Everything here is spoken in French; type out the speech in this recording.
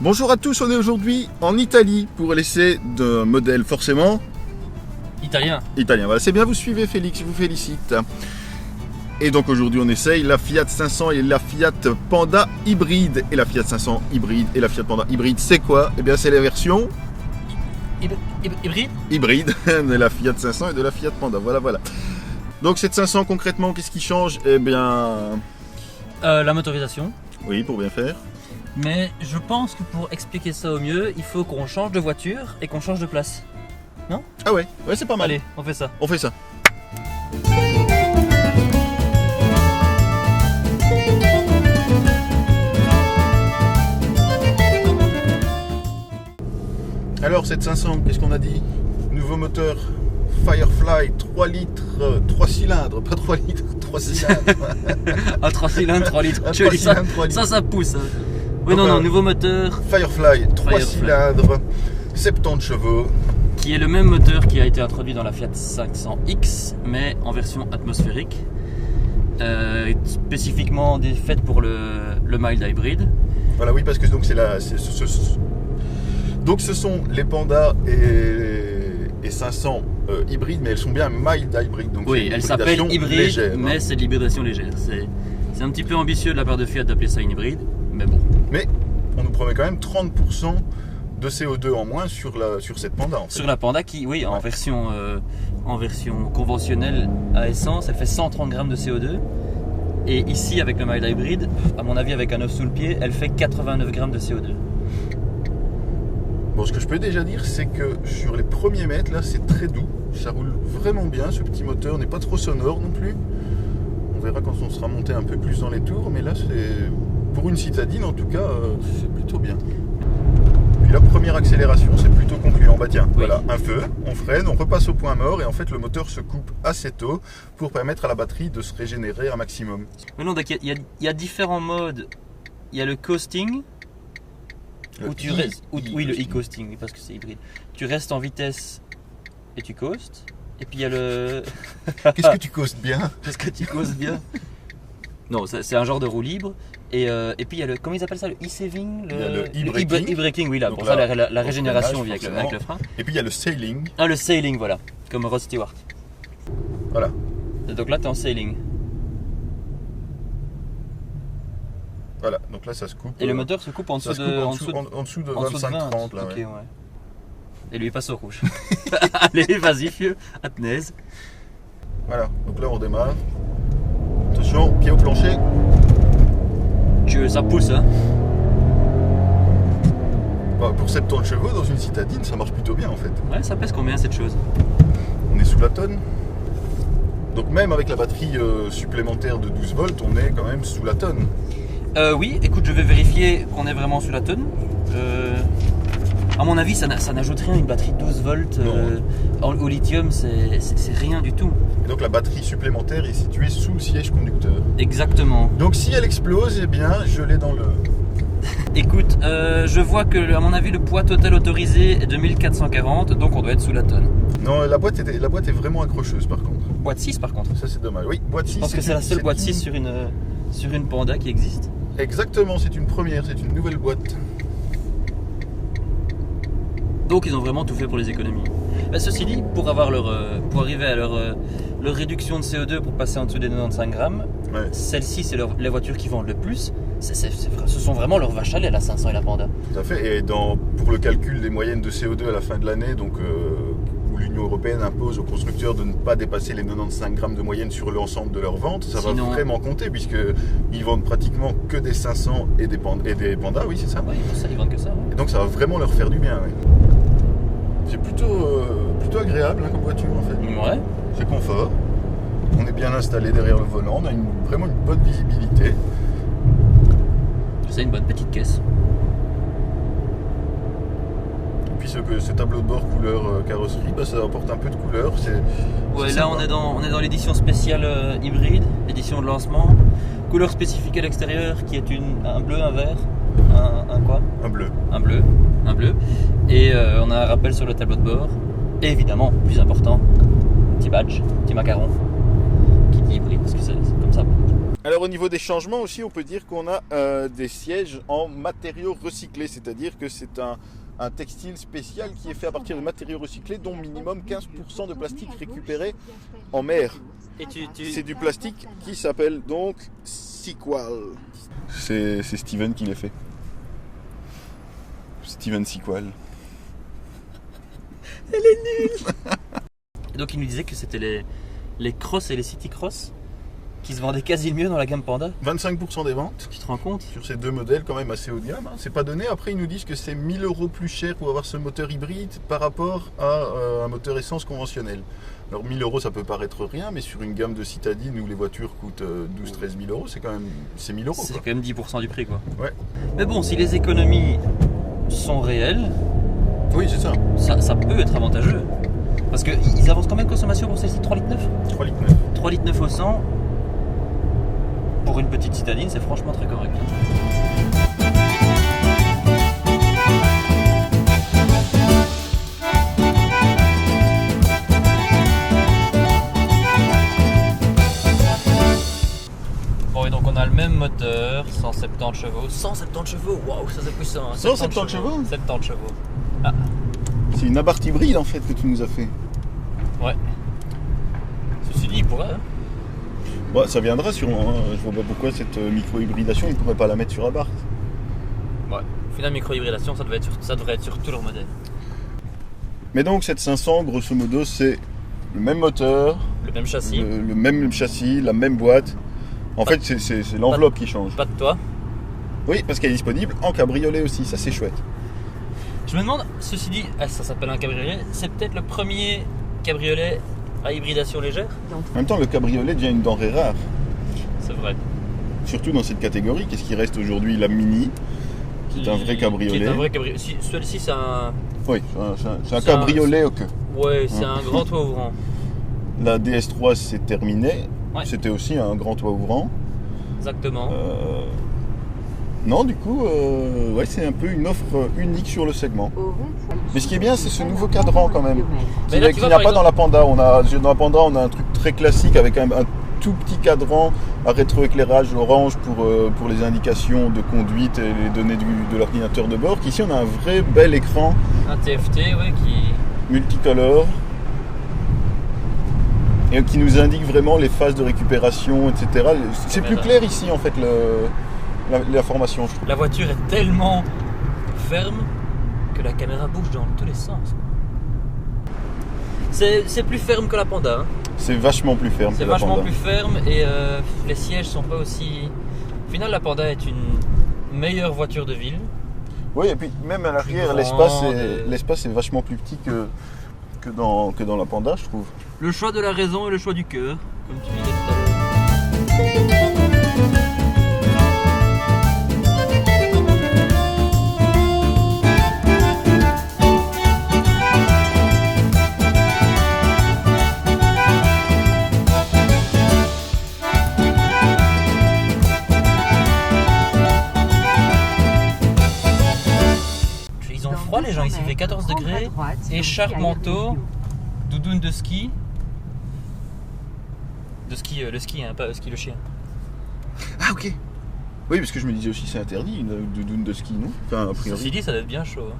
Bonjour à tous, on est aujourd'hui en Italie pour l'essai d'un modèle forcément italien. Voilà, c'est bien, vous suivez Félix, je vous félicite. Et donc aujourd'hui on essaye la Fiat 500 et la Fiat Panda hybride. Et la Fiat 500 hybride et la Fiat Panda hybride, c'est quoi? Eh bien c'est les versions hybride de la Fiat 500 et de la Fiat Panda, voilà. Donc cette 500 concrètement, qu'est-ce qui change? Eh bien... La motorisation. Oui, pour bien faire. Mais je pense que pour expliquer ça au mieux, il faut qu'on change de voiture et qu'on change de place. Non? Ah ouais, c'est pas mal. Allez, on fait ça. On fait ça. Alors cette 500, qu'est-ce qu'on a dit? Nouveau moteur Firefly 3 litres, 3 cylindres, pas 3 litres, 3 cylindres. Ah, 3 cylindres, 3 litres. Ah, Je 3 dis cylindres, 3 litres. ça pousse. Hein. Oui, Donc, non, nouveau moteur. Firefly 3 Firefly. cylindres, 70 chevaux. Qui est le même moteur qui a été introduit dans la Fiat 500X, mais en version atmosphérique. Spécifiquement faite pour le mild hybrid. Voilà, oui, parce que donc donc ce sont les Panda et 500 hybrides, mais elles sont bien mild hybrid. Donc Oui, elles s'appellent hybride, légère, mais c'est de l'hybridation légère. C'est un petit peu ambitieux de la part de Fiat d'appeler ça une hybride, mais bon. Mais on nous promet quand même 30% de CO2 en moins sur cette Panda. En fait. Sur la Panda qui, oui, en version conventionnelle à essence, elle fait 130 grammes de CO2. Et ici, avec le mild hybrid, à mon avis, avec un œuf sous le pied, elle fait 89 grammes de CO2. Bon, ce que je peux déjà dire, c'est que sur les premiers mètres, là, c'est très doux. Ça roule vraiment bien. Ce petit moteur n'est pas trop sonore non plus. On verra quand on sera monté un peu plus dans les tours. Mais là, c'est pour une citadine, en tout cas, c'est plutôt bien. Puis la première accélération, c'est plutôt concluant. Bah tiens, oui. Voilà, un feu, on freine, on repasse au point mort. Et en fait, le moteur se coupe assez tôt pour permettre à la batterie de se régénérer un maximum. Mais non, donc il y a différents modes. Il y a le coasting. Où tu restes, oui, le e-coasting, parce que c'est hybride. Tu restes en vitesse et tu coastes. Et puis il y a le. Qu'est-ce que tu coastes bien? Qu'est-ce que tu coastes bien? Non, c'est un genre de roue libre. Et puis il y a le. Comment ils appellent ça? Le e-saving? Le e-braking. E-braking, oui, là. Donc pour là, ça, la régénération vient avec le frein. Et puis il y a le sailing. Ah, le sailing, voilà. Comme Rod Stewart. Voilà. Et donc là, tu es en sailing. Voilà, donc là ça se coupe. Et le moteur se coupe en dessous de 25-30 là. Okay, ouais. Et lui il passe au rouge. Allez, vas-y, vieux, à Tenaise. Voilà, donc là on démarre. Attention, pied au plancher. Ça pousse, hein. Bah, pour 70 chevaux dans une citadine, ça marche plutôt bien en fait. Ouais, ça pèse combien cette chose? On est sous la tonne. Donc même avec la batterie supplémentaire de 12 volts, on est quand même sous la tonne. Oui, écoute, je vais vérifier qu'on est vraiment sous la tonne. À mon avis, ça n'ajoute rien, une batterie de 12 volts au lithium, c'est rien du tout. Et donc la batterie supplémentaire est située sous le siège conducteur. Exactement. Donc si elle explose, eh bien je l'ai dans le... Écoute, je vois que à mon avis le poids total autorisé est de 1440, donc on doit être sous la tonne. Non, la boîte est vraiment accrocheuse par contre. Boîte 6 par contre. Ça c'est dommage. Oui, boîte 6. Je pense que c'est la seule boîte 6 sur une Panda qui existe. Exactement, c'est une première, c'est une nouvelle boîte. Donc ils ont vraiment tout fait pour les économies. Mais ceci dit, pour arriver à leur réduction de CO2 pour passer en dessous des 95 grammes, ouais. Celles-ci c'est les voitures qui vendent le plus. Ce sont vraiment leurs vaches à lait, la 500 et la Panda. Tout à fait. Et pour le calcul des moyennes de CO2 à la fin de l'année, donc où l'Union Européenne impose aux constructeurs de ne pas dépasser les 95 grammes de moyenne sur l'ensemble de leurs ventes, ça va vraiment compter puisqu'ils vendent pratiquement que des 500 et des Panda, oui c'est ça. Oui, ils vendent que ça. Ouais. Et donc ça va vraiment leur faire du bien. Ouais. C'est plutôt agréable hein, comme voiture en fait. Ouais. C'est confort. On est bien installé derrière le volant, on a vraiment une bonne visibilité. C'est une bonne petite caisse. Et puis ce tableau de bord couleur carrosserie, ça apporte un peu de couleur. Ouais, là on est dans l'édition spéciale hybride, édition de lancement. Couleur spécifique à l'extérieur qui est un bleu, un vert, un quoi? Un bleu. Un bleu. Et on a un rappel sur le tableau de bord. Et évidemment, plus important, petit badge, petit macaron qui dit hybride parce que c'est comme ça. Alors au niveau des changements aussi, on peut dire qu'on a des sièges en matériaux recyclés, c'est-à-dire que c'est un textile spécial qui est fait à partir de matériaux recyclés, dont minimum 15% de plastique récupéré en mer. C'est du plastique qui s'appelle donc Sequal. C'est Steven qui l'a fait. Steven Sequal. Elle est nulle. Donc il nous disait que c'était les Cross et les City Cross qui se vendaient quasi le mieux dans la gamme Panda. 25% des ventes. Tu te rends compte? Sur ces deux modèles quand même assez haut de gamme. Hein. C'est pas donné. Après ils nous disent que c'est 1000 € plus cher pour avoir ce moteur hybride par rapport à un moteur essence conventionnel. Alors 1000 € ça peut paraître rien, mais sur une gamme de citadine où les voitures coûtent 12-13 000 €, c'est quand même 1000 €. C'est quand même 10% du prix quoi. Ouais. Mais bon, si les économies sont réelles, oui c'est ça. Ça peut être avantageux. Parce qu'ils avancent quand même consommation pour celle-ci 3,9 litres 3,9 litres. 3,9 litres au 100. Pour une petite citadine, c'est franchement très correct. Bon, et donc on a le même moteur, 170 chevaux. 170 chevaux, waouh, ça c'est puissant. 170 chevaux 70 chevaux. Ah. C'est une Abarth hybride en fait que tu nous as fait. Ouais. Ceci dit, il pourrait. Hein. Ouais, ça viendra sûrement. Hein. Je vois pas pourquoi cette micro-hybridation, ils ne pourraient pas la mettre sur Abarth. Ouais. Au final, micro-hybridation, ça devrait être sur tous leurs modèles. Mais donc, cette 500, grosso modo, c'est le même moteur, le même châssis, le même châssis, la même boîte. En fait, c'est l'enveloppe qui change. Pas de toit. Oui, parce qu'elle est disponible en cabriolet aussi. Ça, c'est chouette. Je me demande, ceci dit, ça s'appelle un cabriolet, c'est peut-être le premier cabriolet à hybridation légère. En même temps, le cabriolet devient une denrée rare. C'est vrai. Surtout dans cette catégorie. Qu'est-ce qui reste aujourd'hui? La Mini, qui est un vrai cabriolet. Qui est un vrai cabriolet. Celui-ci, c'est un... Oui, c'est un cabriolet au queue. Ouais, c'est un grand toit ouvrant. La DS3, c'est terminé. Ouais. C'était aussi un grand toit ouvrant. Exactement. Non, du coup, ouais, c'est un peu une offre unique sur le segment. Mais ce qui est bien, c'est ce nouveau cadran quand même, qu'il n'y a pas dans la Panda. Dans la Panda, on a un truc très classique avec un tout petit cadran à rétroéclairage orange pour les indications de conduite et les données de l'ordinateur de bord. Ici, on a un vrai bel écran. Un TFT, ouais, qui... multicolore. Et qui nous indique vraiment les phases de récupération, etc. C'est plus clair ici, en fait, l'information, je trouve. La voiture est tellement ferme que la caméra bouge dans tous les sens. C'est plus ferme que la Panda. Hein. C'est vachement plus ferme. C'est vachement plus ferme et les sièges sont pas aussi... Au final, la Panda est une meilleure voiture de ville. Oui, et puis même à l'arrière, l'espace est vachement plus petit que dans la Panda, je trouve. Le choix de la raison et le choix du cœur, comme tu disais tout à l'heure. Ils ont froid les gens, ici il fait 14 degrés, écharpe, manteau, doudoune de ski. Le ski, hein, pas ski le chien. Ah ok. Oui, parce que je me disais aussi c'est interdit une doudoune de ski, non? Enfin, a priori. Ceci dit, ça doit être bien chaud. Hein.